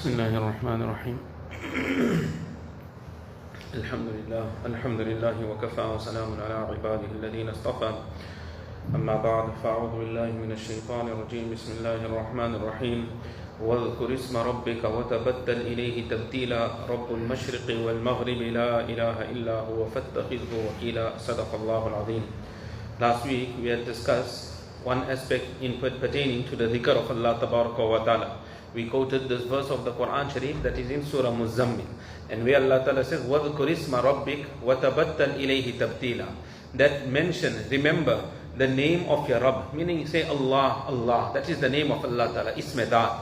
بسم الله الرحمن الرحيم الحمد لله وكفى وسلام على عباده الذين اصطفى أما بعد فأعوذ بالله من الشيطان الرجيم بسم الله الرحمن الرحيم واذكر اسم ربك وتبتل إليه تبتيلا رب المشرق والمغرب لا إله إلا هو فاتخذه وكيلا صدق الله العظيم. Last week we had discussed one aspect pertaining to the dhikr of Allah Tabaraka wa Ta'ala. We quoted this verse of the Quran Sharif that is in Surah Muzammil, and where Allah Ta'ala says, وَذْكُرِ اسْمَ رَبِّكَ وَتَبَتَّلْ إِلَيْهِ تَبْتِيلًا. That mention, remember the name of your Rabb, meaning you say Allah, Allah, that is the name of Allah Ta'ala, Isme Dhat.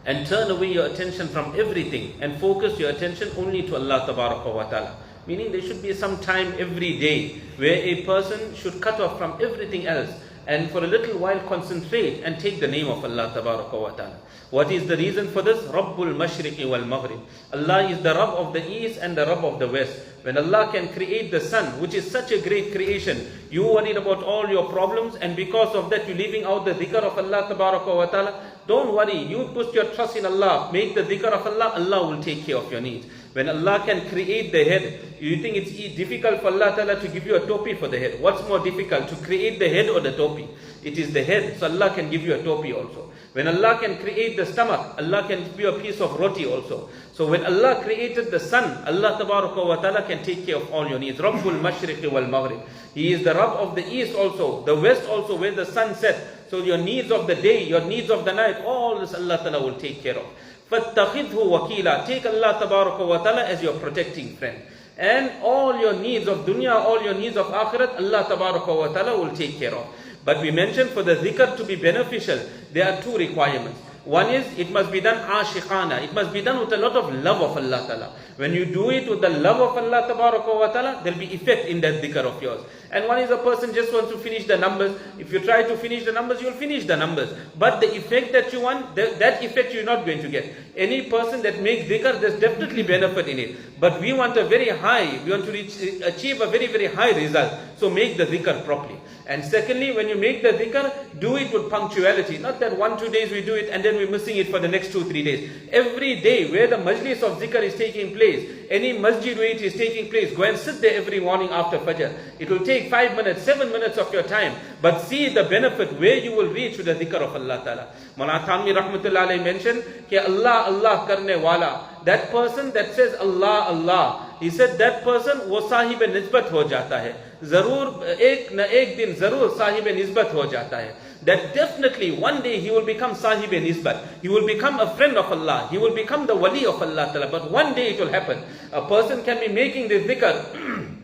And turn away your attention from everything and focus your attention only to Allah Tabaraka wa Ta'ala. Meaning there should be some time every day where a person should cut off from everything else and for a little while concentrate and take the name of Allah Tabaraka wa Ta'ala. What is the reason for this? Rabbul Mashriqi wal Maghrib. Allah is the Rabb of the East and the Rabb of the West. When Allah can create the sun, which is such a great creation, you worried about all your problems, and because of that you're leaving out the dhikr of Allah Tabaraka wa Ta'ala. Don't worry, you put your trust in Allah, make the dhikr of Allah, Allah will take care of your needs. When Allah can create the head, you think it's difficult for Allah Ta'ala to give you a topi for the head. What's more difficult, to create the head or the topi? It is the head, so Allah can give you a topi also. When Allah can create the stomach, Allah can give you a piece of roti also. So when Allah created the sun, Allah Tabaraka wa Ta'ala can take care of all your needs. Rabbul Mashriqi wal Maghrib. He is the Rabb of the East also, the West also, where the sun sets. So your needs of the day, your needs of the night, all this Allah Ta'ala will take care of. فَاتَّخِذْهُ وَكِيلًا. Take Allah Tabaraka wa Ta'ala as your protecting friend. And all your needs of dunya, all your needs of akhirat, Allah Tabaraka wa Ta'ala will take care of. But we mentioned for the dhikr to be beneficial, there are two requirements. One is, it must be done ashiqana. It must be done with a lot of love of Allah Ta'ala. When you do it with the love of Allah Tabaraka wa Ta'ala, there will be effect in that dhikr of yours. And one is a person just wants to finish the numbers. If you try to finish the numbers, you will finish the numbers. But the effect that you want, that effect you're not going to get. Any person that makes dhikr, there's definitely benefit in it. But we want a very high, we want to achieve a very, very high result. So make the dhikr properly. And secondly, when you make the dhikr, do it with punctuality. Not that 1-2 days we do it and then we're missing it for the next 2-3 days. Every day where the majlis of dhikr is taking place, any masjid where it is taking place, go and sit there every morning after Fajr. It will take 5 minutes, 7 minutes of your time. But see the benefit where you will reach with the dhikr of Allah Ta'ala. Maulana Thanvi Rahmatullah Alayhi mentioned, Ki Allah, Allah karne wala. That person that says Allah, Allah, he said that person wo sahib nisbat ho jata hai. Zarur ek na ek din zarur sahib nisbat ho jata hai. That definitely one day he will become sahib nisbat. He will become a friend of Allah. He will become the wali of Allah Ta'ala. But one day it will happen. A person can be making this dhikr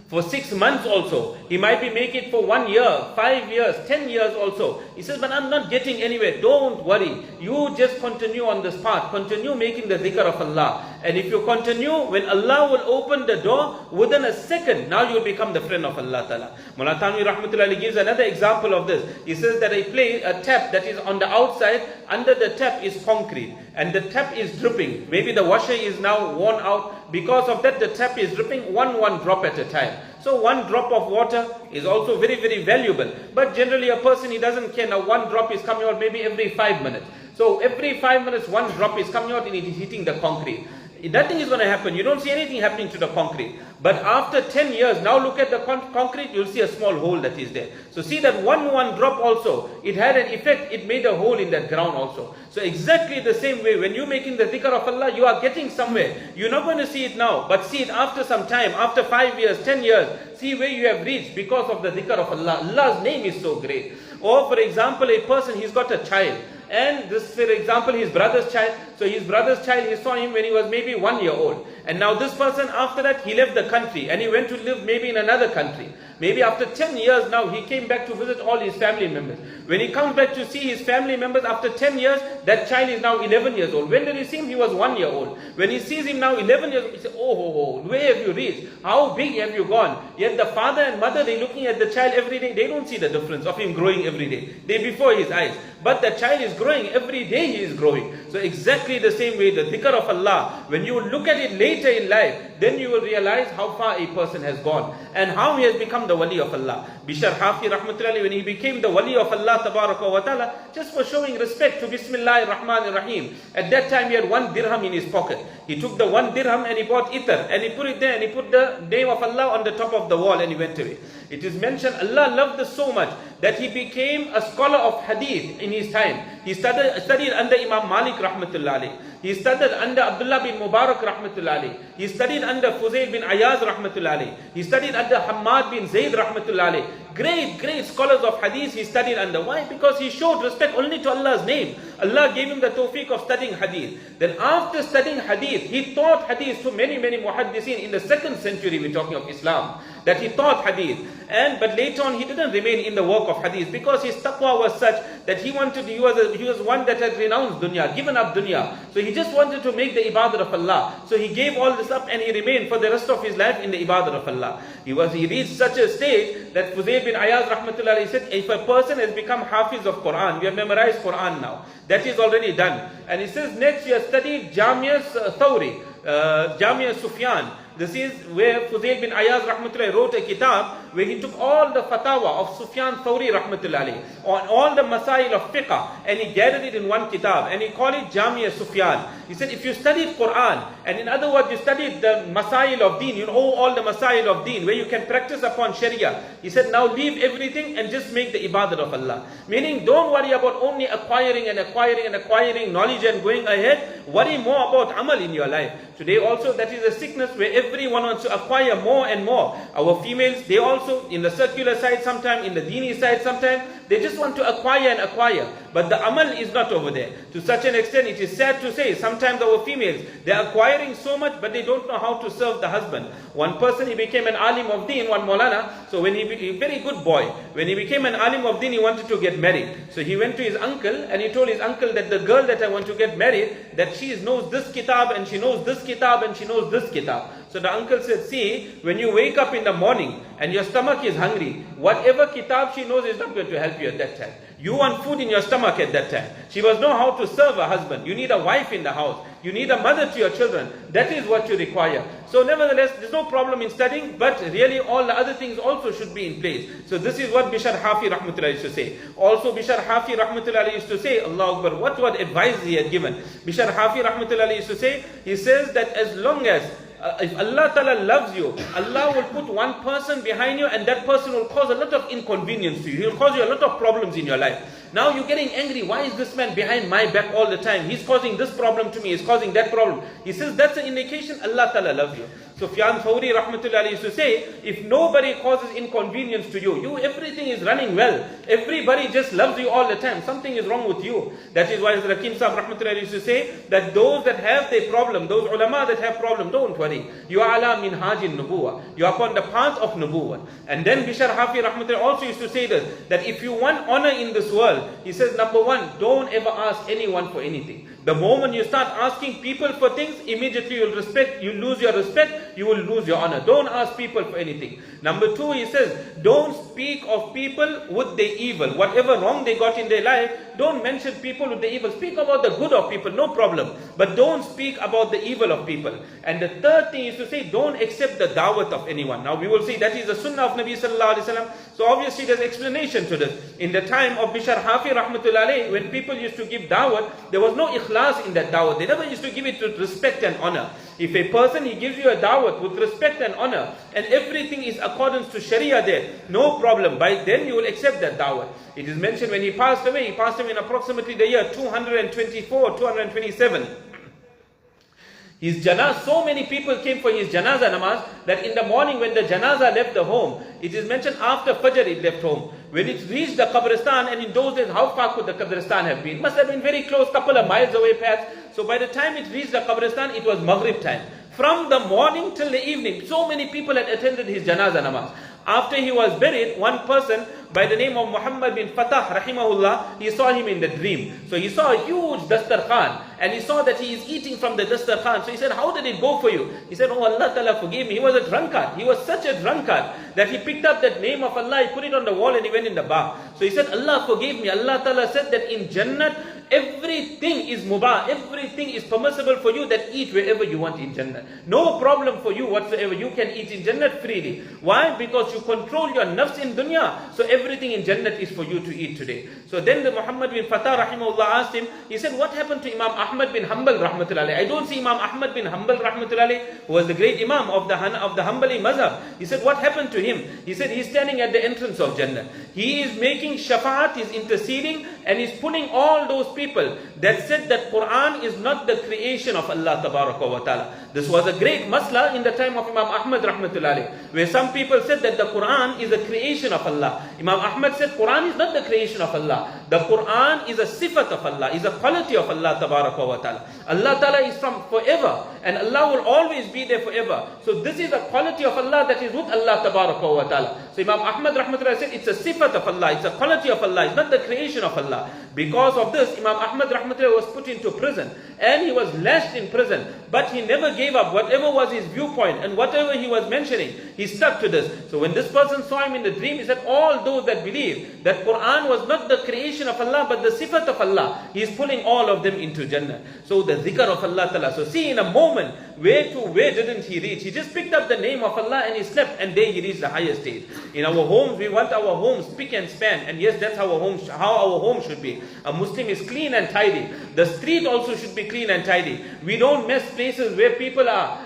for 6 months also. He might be making it for 1 year, 5 years, 10 years also. He says, but I'm not getting anywhere. Don't worry. You just continue on this path. Continue making the dhikr of Allah. And if you continue, when Allah will open the door, within a second, now you will become the friend of Allah Ta'ala. Maulana Thanvi Rahmatullah gives another example of this. He says that a tap that is on the outside, under the tap is concrete. And the tap is dripping. Maybe the washer is now worn out. Because of that, the tap is dripping one drop at a time. So one drop of water is also very, very valuable. But generally a person, he doesn't care. Now one drop is coming out maybe every 5 minutes. So every 5 minutes, one drop is coming out and it is hitting the concrete. Nothing is going to happen. You don't see anything happening to the concrete. But after 10 years, now look at the concrete, you'll see a small hole that is there. So see that one drop also, it had an effect, it made a hole in that ground also. So exactly the same way, when you're making the dhikr of Allah, you are getting somewhere. You're not going to see it now, but see it after some time, after 5 years, 10 years, see where you have reached because of the dhikr of Allah. Allah's name is so great. Or for example, a person, he's got a child. And this, for example, his brother's child. So his brother's child, he saw him when he was maybe 1 year old. And now this person, after that, he left the country and he went to live maybe in another country. Maybe after 10 years now, he came back to visit all his family members. When he comes back to see his family members after 10 years, that child is now 11 years old. When did he see him? He was 1 year old. When he sees him now 11 years old, he says, oh, where have you reached? How big have you gone? Yet the father and mother, they're looking at the child every day. They don't see the difference of him growing every day. They're before his eyes. But the child is growing. Every day he is growing. So exactly the same way, the dhikr of Allah, when you look at it later in life, then you will realize how far a person has gone and how he has become become the wali of Allah. Bishr Hafi rahmatullahi, when he became the wali of Allah tabaraka wa ta'ala, just for showing respect to Bismillahir Rahmanir Rahim. At that time he had 1 dirham in his pocket. He took the 1 dirham and he bought itar and he put it there and he put the name of Allah on the top of the wall and he went away. It is mentioned Allah loved us so much that he became a scholar of hadith in his time. He studied under Imam Malik rahmatullahi. He studied under Abdullah bin Mubarak rahmatullahi. He studied under Fuzail bin Ayaz rahmatullahi. He studied under Hammad bin Zayd rahmatullahi. Great scholars of hadith he studied under. Why? Because he showed respect only to Allah's name. Allah gave him the tawfiq of studying hadith. Then after studying hadith, he taught hadith to many muhaddithin in the 2nd century, we're talking of Islam, that he taught hadith. But later on he didn't remain in the work of hadith because his taqwa was such that he was one that had renounced dunya, given up dunya. So he just wanted to make the ibadah of Allah. So he gave all this up and he remained for the rest of his life in the ibadah of Allah. He reached such a stage that Fuzail bin Ayaz rahmatullah, he said, if a person has become hafiz of Quran, we have memorized Quran now, that is already done. And he says next you have studied Jamia Thawri, Jamia Sufyan. This is where Fuzail bin Ayaz rahmatullah wrote a kitab where he took all the fatwa of Sufyan Thawri rahmatullah on all the masail of fiqh and he gathered it in one kitab and he called it Jamia Sufyan. He said if you studied Quran and in other words you studied the masail of deen, you know all the masail of deen where you can practice upon sharia. He said now leave everything and just make the ibadah of Allah. Meaning don't worry about only acquiring knowledge and going ahead. Worry more about amal in your life. Today also that is a sickness where everyone wants to acquire more and more. Our females, they also in the circular side sometimes, in the dini side sometimes, they just want to acquire. But the amal is not over there. To such an extent, it is sad to say, sometimes our females, they are acquiring so much, but they don't know how to serve the husband. One person, he became an alim of deen, one Maulana. So when he became a very good boy, when he became an alim of deen, he wanted to get married. So he went to his uncle and he told his uncle that the girl that I want to get married, that she knows this kitab and she knows this kitab and she knows this kitab. So the uncle said, see, when you wake up in the morning and your stomach is hungry, whatever kitab she knows is not going to help you at that time. You want food in your stomach at that time. She must know how to serve a husband. You need a wife in the house. You need a mother to your children. That is what you require. So nevertheless, there's no problem in studying, but really all the other things also should be in place. So this is what Bishr Hafi rahmatullah used to say. Also Bishr Hafi rahmatullah used to say, Allah Akbar, what advice he had given. Bishr Hafi rahmatullah used to say, he says that as long as if Allah Ta'ala loves you, Allah will put one person behind you and that person will cause a lot of inconvenience to you. He will cause you a lot of problems in your life. Now you're getting angry. Why is this man behind my back all the time? He's causing this problem to me. He's causing that problem. He says that's an indication Allah Ta'ala loves you. Sufyan Thawri rahmatullah used to say, if nobody causes inconvenience to you, everything is running well. Everybody just loves you all the time. Something is wrong with you. That is why Rakim Saheb rahmatullah used to say that those that have their problem, those ulama that have problem, don't worry. You are ala min hajin nubuwa. You are upon the path of nubuwa. And then Bishr Hafi rahmatullah also used to say this, that if you want honor in this world, he says, number one, don't ever ask anyone for anything. The moment you start asking people for things, immediately you'll lose your respect, you will lose your honor. Don't ask people for anything. Number two, he says, don't speak of people with their evil. Whatever wrong they got in their life, don't mention people with the evil. Speak about the good of people, no problem. But don't speak about the evil of people. And the third thing is to say, don't accept the dawat of anyone. Now we will see that is the sunnah of Nabi sallallahu alaihi wasallam. So obviously there's explanation to this. In the time of Bishr Hafi rahmatullah alayhi, when people used to give dawat, there was no ikhlas in that dawat. They never used to give it with respect and honor. If a person, he gives you a dawat with respect and honor, and everything is accordance to Sharia there, no problem. By then you will accept that dawat. It is mentioned when he passed away in approximately the year 224, 227. His janazah, so many people came for his janazah namaz that in the morning when the janazah left the home, it is mentioned after Fajr it left home. When it reached the Qabristan, and in those days how far could the Qabristan have been? Must have been very close, couple of miles away perhaps. So by the time it reached the Qabristan, it was Maghrib time. From the morning till the evening, so many people had attended his janazah namaz. After he was buried, one person by the name of Mohammed bin Fatah rahimahullah, he saw him in the dream. So he saw a huge dastarkhan and he saw that he is eating from the dastarkhan. So he said, how did it go for you? He said, oh Allah Ta'ala forgive me. He was a drunkard. He was such a drunkard that he picked up that name of Allah, he put it on the wall and he went in the bar. So he said, Allah forgive me. Allah Ta'ala said that in Jannat, everything is mubah, everything is permissible for you, that eat wherever you want in Jannah. No problem for you whatsoever, you can eat in Jannah freely. Why? Because you control your nafs in dunya, so everything in Jannah is for you to eat today. So then the Muhammad bin Fatah rahimahullah asked him, he said, what happened to Imam Ahmad bin Hanbal rahmatullahi alayhi? I don't see Imam Ahmad bin Hanbal rahmatullahi alayhi, who was the great Imam of the Hanbali mazhab. He said, what happened to him? He said, he's standing at the entrance of Jannah. He is making shafaat, he's interceding, and he's pulling all those people that said that Quran is not the creation of Allah tabaraka wa ta'ala. This was a great masla in the time of Imam Ahmad rahmatullahi alayhi, where some people said that the Quran is a creation of Allah. Imam Ahmad said Quran is not the creation of Allah. The Quran is a sifat of Allah, is a quality of Allah tabaraka wa ta'ala. Allah ta'ala is from forever, and Allah will always be there forever. So this is a quality of Allah that is with Allah tabaraka wa ta'ala. So Imam Ahmad rahmatullahi said it's a sifat of Allah, it's a quality of Allah, it's not the creation of Allah. Because of this, Imam Ahmad rahmatullahi was put into prison, and he was lashed in prison, but he never gave up. Whatever was his viewpoint and whatever he was mentioning, he stuck to this. So when this person saw him in the dream, he said, all those that believe that Quran was not the creation of Allah but the sifat of Allah, he is pulling all of them into Jannah. So the zikr of Allah ta'ala. So see, in a moment, where didn't he reach? He just picked up the name of Allah and he slept, and there he reached the highest stage. In our homes, we want our homes spick and span, and yes, that's how our home should be. A Muslim is clean and tidy. The street also should be clean and tidy. We don't mess places where people are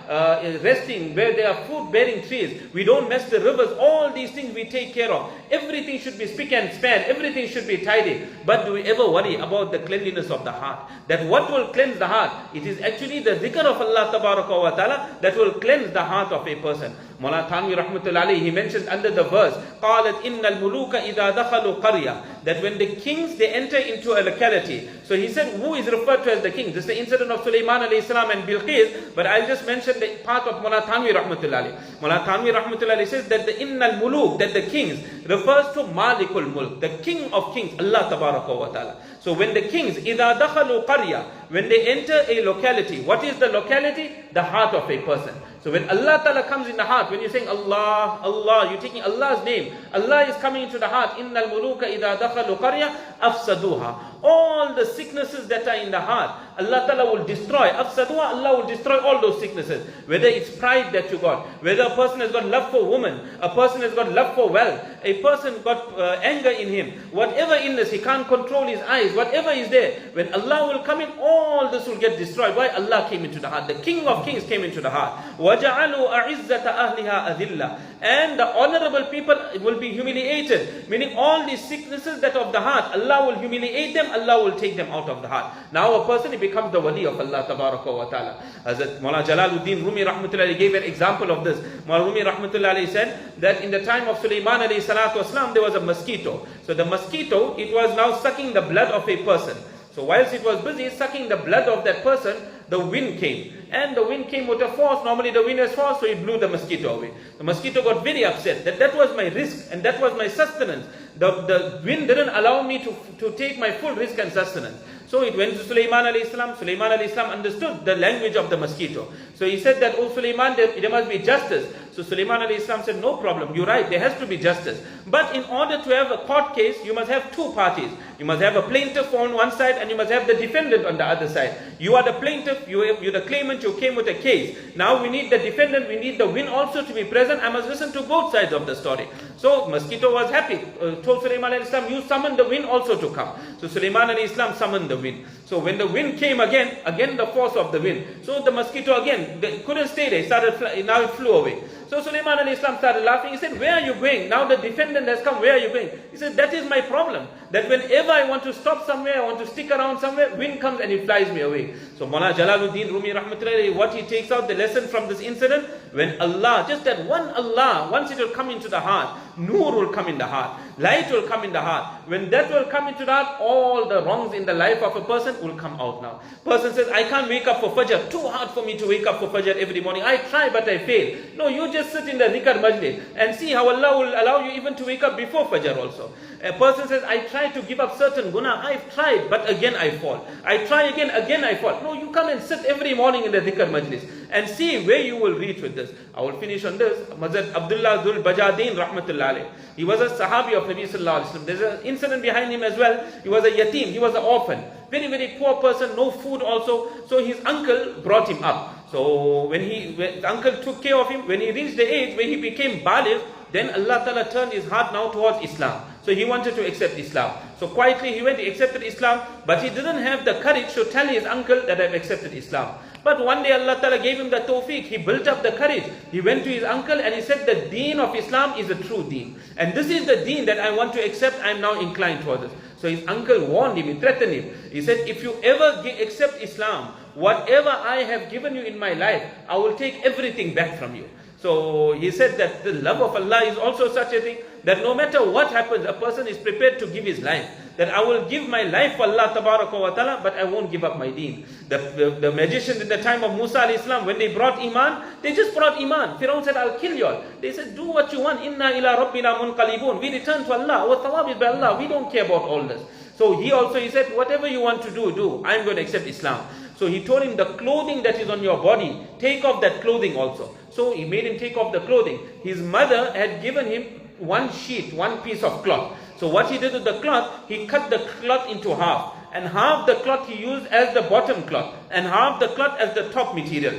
resting, where there are fruit-bearing trees. We don't mess the rivers. All these things we take care of. Everything should be spick and span. Everything should be tidy. But do we ever worry about the cleanliness of the heart? That what will cleanse the heart? It is actually the zikr of Allah tabaraka wa ta'ala that will cleanse the heart of a person. Mawlana Thanvi rahmatullahi alayhi, he mentioned under the verse, قَالَتْ إِنَّ الْمُلُوكَ إِذَا دَخَلُوا قَرْيَةً, that when the kings, they enter into a locality. So he said, who is referred to as the king? This is the incident of Sulaiman alayhi salam and Bilqis, but I'll just mention the part of Mawlana Thanvi rahmatullahi alayhi. Mawlana Thanvi rahmatullahi alayhi says that the innal muluk, that the kings, refers to Malikul Mulk, the king of kings, Allah tabaraka wa ta'ala. So when the kings, إِذَا دَخَلُوا قَرْيَةً, when they enter a locality, what is the locality? The heart of a person. So when Allah Ta'ala comes in the heart, when you're saying Allah, Allah, you're taking Allah's name, Allah is coming into the heart. إِنَّ الْمُلُوكَ إِذَا دَخَلُوا قَرْيَةً أَفْسَدُوهَا. All the sicknesses that are in the heart, Allah Ta'ala will destroy. أَفْسَدُوهَا, Allah will destroy all those sicknesses. Whether it's pride that you got, whether a person has got love for woman, a person has got love for wealth, a person got anger in him, whatever illness, he can't control his eyes, whatever is there, when Allah will come in, all this will get destroyed. Why? Allah came into the heart. The King of Kings came into the heart. وَجَعَلُوا أَعِزَّةَ أَهْلِهَا أَذِلَّةً. And the honorable people will be humiliated. Meaning all these sicknesses that of the heart, Allah will humiliate them, Allah will take them out of the heart. Now a person, he becomes the wali of Allah tabaraka wa ta'ala. Hazrat Mawlana Jalaluddin Rumi rahmatullahi gave an example of this. Mawlana Rumi rahmatullahi said that in the time of Sulaiman alayhi salatu wasalam, there was a mosquito. So the mosquito, it was now sucking the blood of a person. So whilst it was busy sucking the blood of that person, the wind came. And the wind came with a force. Normally the wind has force, so it blew the mosquito away. The mosquito got very upset that was my risk and that was my sustenance. The wind didn't allow me to take my full risk and sustenance. So it went to Sulaiman alayhi salam. Sulaiman alayhi salam understood the language of the mosquito. So he said that, oh Sulaiman, there must be justice. So Sulaiman alayhi salam said, no problem, you're right, there has to be justice. But in order to have a court case, you must have two parties. You must have a plaintiff on one side and you must have the defendant on the other side. You are the plaintiff, you're the claimant, you came with a case. Now we need the defendant, we need the wind also to be present. I must listen to both sides of the story. So mosquito was happy, told Sulaiman alayhi salam, you summon the wind also to come. So Sulaiman alayhi salam summoned the wind. So when the wind came again the force of the wind. So the mosquito again, they couldn't stay there, now it flew away. So Sulaiman alayhi salam started laughing. He said, where are you going? Now the defendant has come, where are you going? He said, that is my problem. That whenever I want to stop somewhere, I want to stick around somewhere, wind comes and it flies me away. So Mawlana Jalaluddin Rumi rahmatullahi, what he takes out the lesson from this incident, when Allah, just that one Allah, once it will come into the heart, nur will come in the heart, light will come in the heart. When that will come into the heart, all the wrongs in the life of a person will come out now. Person says, I can't wake up for Fajr, too hard for me to wake up for Fajr every morning. I try but I fail. No, you just sit in the Zikr Majlis and see how Allah will allow you even to wake up before Fajr also. A person says, I try to give up certain guna, I've tried, but again I fall. I try again I fall. No, you come and sit every morning in the Zikr Majlis. and see where you will reach with this. I will finish on this. Hazrat Abdullah Dhul Bajadeen Rahmatullah alayh. He was a Sahabi of Nabi Sallallahu Alaihi Wasallam. There's an incident behind him as well. He was a yatim, he was an orphan. Very, very poor person, no food also. So his uncle brought him up. So when the uncle took care of him, when he reached the age where he became baligh, then Allah Ta'ala turned his heart now towards Islam. So he wanted to accept Islam. So quietly he went, he accepted Islam, but he didn't have the courage to tell his uncle that I've accepted Islam. But one day Allah Ta'ala gave him the tawfiq, he built up the courage. He went to his uncle and he said, the deen of Islam is the true deen. And this is the deen that I want to accept, I am now inclined towards it. So his uncle warned him, he threatened him. He said, if you ever accept Islam, whatever I have given you in my life, I will take everything back from you. So he said that the love of Allah is also such a thing that no matter what happens, a person is prepared to give his life. That I will give my life for Allah Ta'ala, but I won't give up my deen. The magicians in the time of Musa alayhi salam, when they brought Iman, they just brought Iman. Pharaoh said, I'll kill you all. They said, do what you want. Inna ila rabbina munqalibun. We return to Allah. Our thawab is by Allah. We don't care about all this. So he said, whatever you want to do. I'm going to accept Islam. So he told him, the clothing that is on your body, take off that clothing also. So he made him take off the clothing. His mother had given him one sheet, one piece of cloth. So what he did with the cloth, he cut the cloth into half. And half the cloth he used as the bottom cloth. And half the cloth as the top material.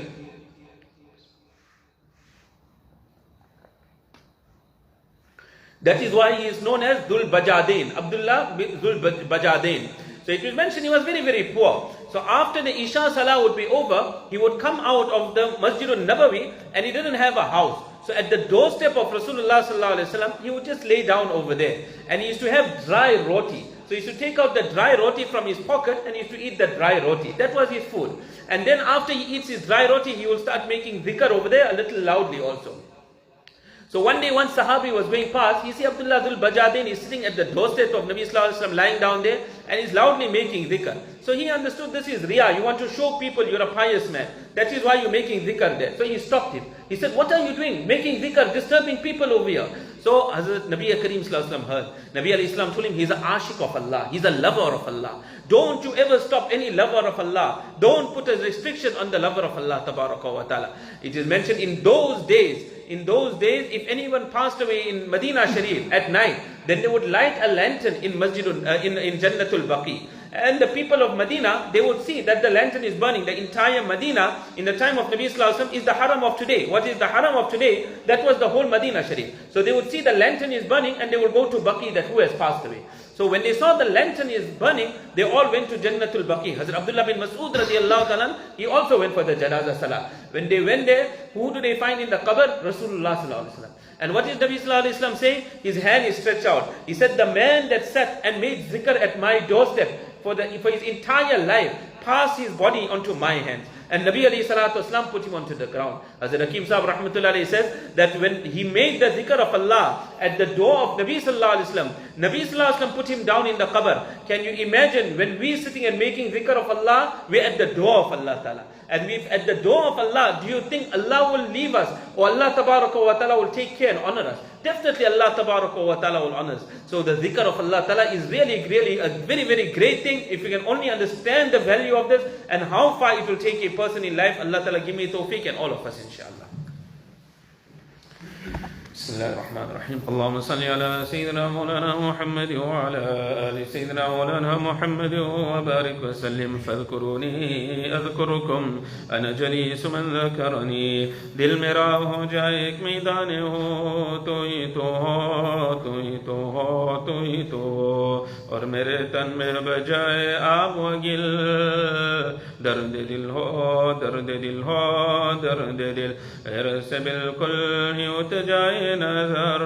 That is why he is known as Dhul Bajadain, Abdullah Dhul Bajadain. So it was mentioned he was very, very poor. So after the Isha Salah would be over, he would come out of the Masjid al-Nabawi and he didn't have a house. So at the doorstep of Rasulullah Sallallahu Alaihi Wasallam, he would just lay down over there. And he used to have dry roti. So he used to take out the dry roti from his pocket and he used to eat the dry roti. That was his food. And then after he eats his dry roti, he will start making dhikr over there a little loudly also. So one day one Sahabi was going past, he see Abdullah Dhul Bajadain is sitting at the doorstep of Nabi Sallallahu Alaihi Wasallam lying down there and he's loudly making dhikr. So he understood this is riyah, you want to show people you're a pious man. That is why you're making dhikr there. So he stopped him. He said, what are you doing? Making dhikr, disturbing people over here. So Hazrat Nabi Kareem Sallallahu Alaihi Wasallam heard. Nabi Alayhi Salam told him, he's an ashik of Allah. He's a lover of Allah. Don't you ever stop any lover of Allah. Don't put a restriction on the lover of Allah Tabaraka wa Ta'ala. It is mentioned in those days, if anyone passed away in Medina Sharif at night, then they would light a lantern in in Jannatul Baqi. And the people of Medina, they would see that the lantern is burning. The entire Medina in the time of Nabi Sallallahu Alaihi Wasallam is the haram of today. What is the haram of today? That was the whole Medina Sharif. So they would see the lantern is burning and they would go to Baqi, that who has passed away. So when they saw the lantern is burning, they all went to Jannatul Baqi. Hazrat Abdullah bin Mas'ud radiallahu ta'ala, he also went for the Janazah Salah. When they went there, who do they find in the qabr? Rasulullah Sallallahu Alaihi Wasallam. And what is Nabi Sallallahu Alaihi Wasallam saying? His hand is stretched out. He said, the man that sat and made zikr at my doorstep for his entire life, passed his body onto my hands. And Nabi alayhi salatu wasalam put him onto the ground. Hazrat Hakim Saheb rahmatullah alayhi says that when he made the dhikr of Allah at the door of Nabi sallallahu alayhi wasallam, Nabi sallallahu alayhi wasallam put him down in the qabr. Can you imagine when we sitting and making dhikr of Allah, we're at the door of Allah Ta'ala. And we're at the door of Allah, do you think Allah will leave us? Or Allah Tabaraka wa Ta'ala will take care and honor us? Definitely Allah Tabaraka wa Ta'ala will honor us. So the dhikr of Allah Ta'ala is really, really a very, very great thing. If you can only understand the value of this and how far it will take a person in life, Allah Ta'ala give me tawfiq and all of us inshallah. بسم الله الرحمن الرحيم اللهم صل على سيدنا مولانا محمد وعلى آل سيدنا مولانا محمد وبارك وسلم فاذكروني أذكركم أنا جليس من ذكرني दिल मेरा हो जाए एक मैदान हो तो ही तो हो तो ही तो हो तो ही तो और मेरे तन में बजाए आग वगिल दर्द दिल हो दर्द दिल हो दर्द दिल से बिल्कुल ही उठ जाए नजर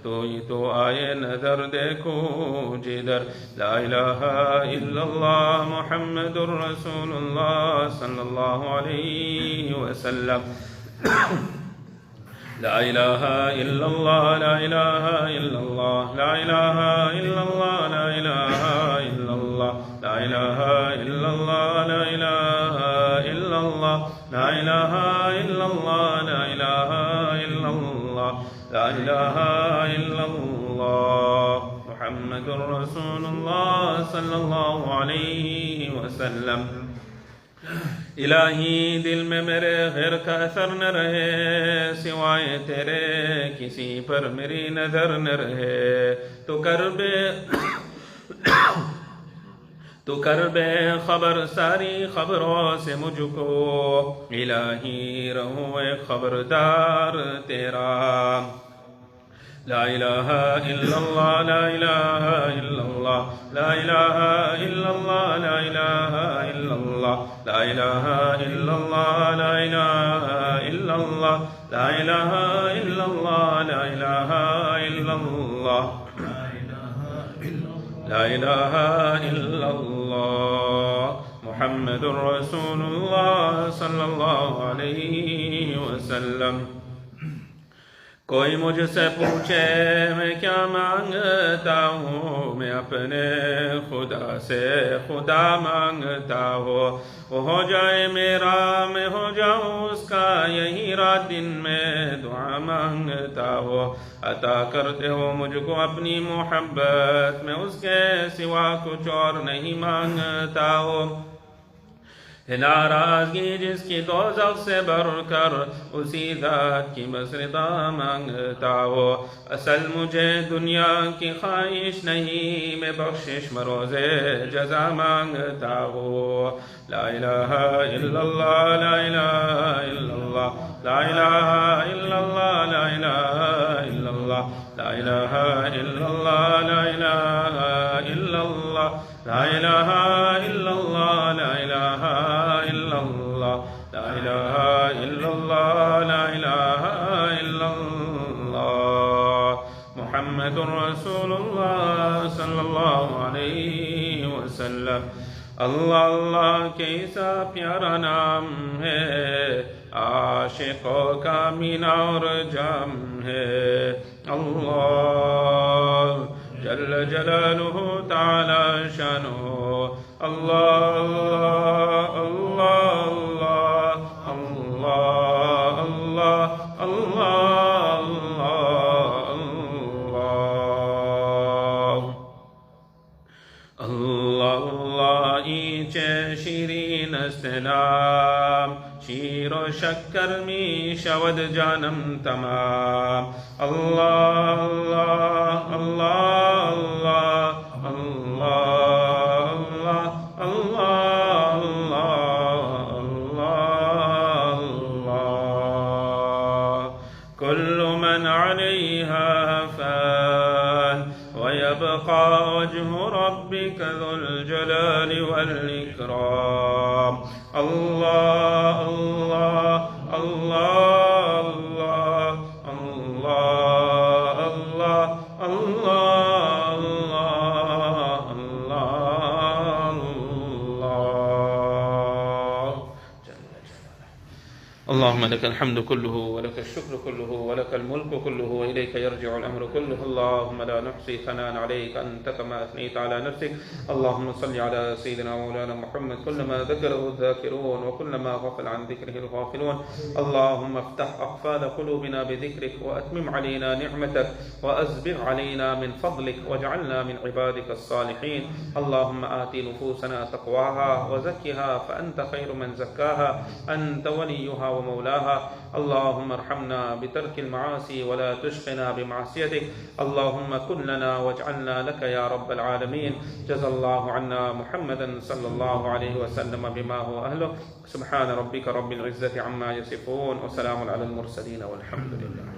तो ही तो आए नजर देखो जिधर ला इलाहा इल्लल्लाह मुहम्मदुर रसूलुल्लाह सल्लल्लाहु अलैहि वसल्लम لا إله إلا الله لا إله إلا الله لا إله إلا الله لا إله إلا الله لا إله إلا الله لا إله إلا الله لا إله إلا الله لا إله إلا الله لا إله إلا الله محمد رسول الله صلى الله عليه وسلم इलाही दिल में मेरे गैर का असर न रहे, सिवाय तेरे किसी पर मेरी नजर न रहे। तो कर बे खबर सारी खबरों से मुझको, इलाही रहूं एक खबरदार तेरा। ला इलाहा इल्लल्लाह ला इलाहा इल्लल्लाह ला इलाहा इल्लल्लाह ला इलाहा इल्लल्लाह ला इलाहा इल्लल्लाह ला इलाहा इल्लल्लाह ला इलाहा इल्लल्लाह ला इलाहा इल्लल्लाह ला इलाहा इल्लल्लाह मुहम्मदुर रसूलुल्लाह सल्लल्लाहु अलैहि वसल्लम। कोई मुझसे पूछे मैं क्या मांगता हूँ, मैं अपने खुदा से खुदा मांगता हूँ। वो हो जाए मेरा मैं हो जाऊँ उसका, यही रात दिन में दुआ मांगता हूँ। अता करते हो मुझको अपनी मोहब्बत, मैं उसके सिवा कुछ और नहीं मांगता हूँ। नाराजगी जिसकी दोज़ख से बढ़कर, उसी ज़ात की मसरदा मांगता हो। असल मुझे दुनिया की ख्वाहिश नहीं, मैं बख्शिश मरोज़े जज़ा मांगता हो। ला इलाहा इल्लल्लाह ला इलाहा इल्लल्लाह ला इलाहा इल्लल्लाह ला इलाहा इल्लल्लाह ला इलाहा इल्लल्लाह ला इलाहा इल्लल्लाह ला इलाहा इल्लल्लाह ला इलाहा इल्लल्लाह ला इलाहा इल्लल्लाह ला इलाहा इल्लल्लाह मुहम्मदुर रसूलुल्लाह सल्लल्लाहु अलैहि वसल्लम। अल्लाह अल्लाह कैसा प्यारा नाम है, आशिकों का मीना और जाम है। अल्लाह जल्ल जलालुहु ताला शानुहु। अल्लाह अल्लाह अल्लाह अल्लाह अल्लाह अल्लाह अल्लाह अल्लाह ईचे शीरीन सलाम, शीरो शक्कर मी शवद जानम तमाम। अल्लाह अल्लाह अल्लाह अल्लाह अल्लाह अल्लाह अल्लाह अल्लाह। कुल्लु मन अलैहा फ़ान व यबक़ा वज्हु रब्बिका ज़ुल जलालि वल इकराम। अल्लाह अल्लाह अल्लाह अल्लाह अल्लाह अल्लाह अल्लाहुम्मा लकल हम्दु कुल्लुहु व लकल शुक्र कुल्लुहु व लकल मुल्कु कुल्लुहु व इलैका यर्जिउल अम्रु कुल्लुहु। अल्लाहुम्मा ला नुहसी सनाअन अलैका अन्ता कमा अथनैता अला नफ्सिक। अल्लाहुम्मा सल्लि अला सय्यिदिना मौलाना मुहम्मद कुल्लमा ज़करहु ज़ाकिरून व कुल्लमा ग़फ़ला अन ज़िक्रिहिल ग़ाफ़िलून। अल्लाहुम्मा इफ़्तह अक़फ़ाल क़ुलूबिना बिज़िक्रिक व अत्मिम अलैना निअमतक व अज़बिग़ अलैना मिन फ़ज़लिक वजअलना मिन इबादिकस सालिहीन। अल्लाहुम्मा आति नुफ़ूसना तक़वाहा व ज़क्किहा फ़अन्ता ख़ैरु मन ज़क्काहा अन्ता वलियुहा व मौलाहा। अल्लाहुम्मा अर्हमना बितर्किल मआसी व ला तुश्क़िना बिमअसियतिक। अल्लाहुम्मा कुन लना वजअलना लका या रब्बल आलमीन। जज़ल्लाहु अन्ना मुहम्मदन सल्लल्लाहु अलैहि वसल्लम बिमा हुवा अहलुहु। सुब्हान रब्बिका रब्बिल इज़्ज़ति अम्मा यसिफून व सलामुन अलल मुरसलीन वल्हम्दुलिल्लाह।